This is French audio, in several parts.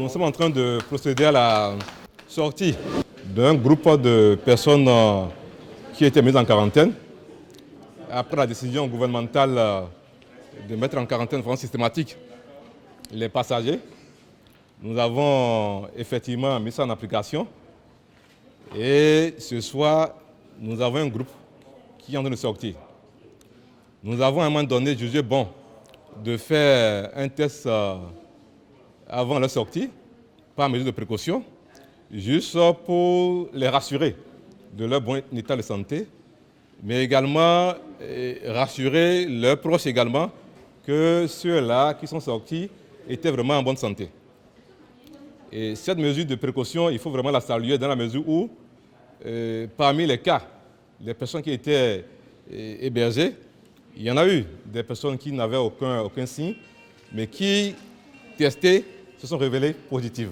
Nous sommes en train de procéder à la sortie d'un groupe de personnes qui étaient mises en quarantaine. Après la décision gouvernementale de mettre en quarantaine de façon systématique les passagers, nous avons effectivement mis ça en application. Et ce soir, nous avons un groupe qui est en train de sortir. Nous avons à un moment donné jugé bon de faire un test avant leur sortie, par mesure de précaution, juste pour les rassurer de leur bon état de santé, mais également rassurer leurs proches également que ceux-là qui sont sortis étaient vraiment en bonne santé. Et cette mesure de précaution, il faut vraiment la saluer dans la mesure où, parmi les cas, les personnes qui étaient hébergées, il y en a eu des personnes qui n'avaient aucun signe, mais qui, testées, se sont révélées positives.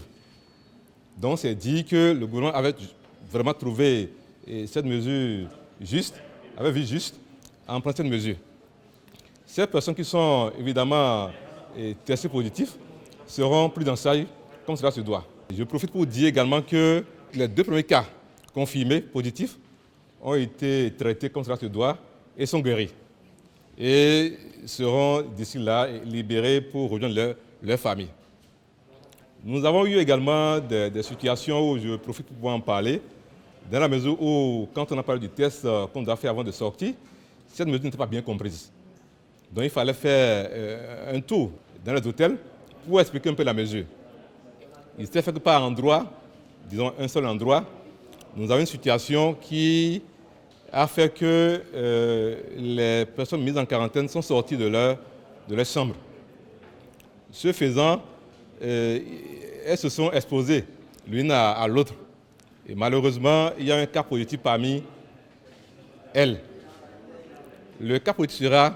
Donc c'est dit que le gouvernement avait vraiment trouvé cette mesure juste, avait vu juste en prenant cette mesure. Ces personnes qui sont évidemment testées positives seront prises en charge comme cela se doit. Je profite pour dire également que les 2 premiers cas confirmés positifs ont été traités comme cela se doit et sont guéris. Et seront d'ici là libérés pour rejoindre leur famille. Nous avons eu également des situations où je profite pour pouvoir en parler, dans la mesure où, quand on a parlé du test qu'on doit faire avant de sortir, cette mesure n'était pas bien comprise. Donc il fallait faire un tour dans les hôtels pour expliquer un peu la mesure. Il s'était fait que par endroit, disons un seul endroit, nous avons une situation qui a fait que les personnes mises en quarantaine sont sorties de leur chambre. Ce faisant, elles se sont exposées l'une à l'autre. Et malheureusement, il y a un cas positif parmi elles. Le cas positif sera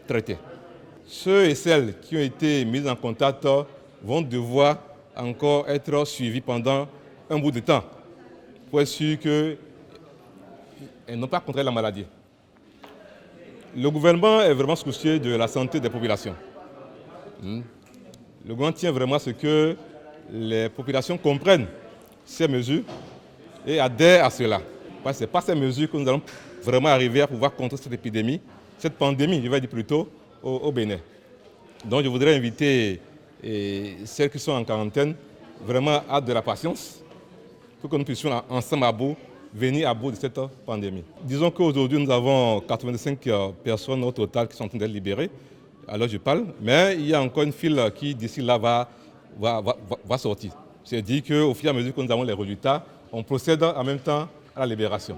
traité. Ceux et celles qui ont été mis en contact vont devoir encore être suivis pendant un bout de temps pour être sûr qu'elles n'ont pas contracté la maladie. Le gouvernement est vraiment soucieux de la santé des populations. Le gouvernement tient vraiment à ce que les populations comprennent ces mesures et adhèrent à cela. Parce que ce n'est pas ces mesures que nous allons vraiment arriver à pouvoir contrer cette épidémie, cette pandémie, je vais dire plutôt, au Bénin. Donc je voudrais inviter celles qui sont en quarantaine vraiment à de la patience pour que nous puissions ensemble venir à bout de cette pandémie. Disons qu'aujourd'hui nous avons 85 personnes au total qui sont en train d'être libérées. Alors je parle, mais il y a encore une file qui d'ici là va sortir. C'est dit qu'au fur et à mesure que nous avons les résultats, on procède en même temps à la libération.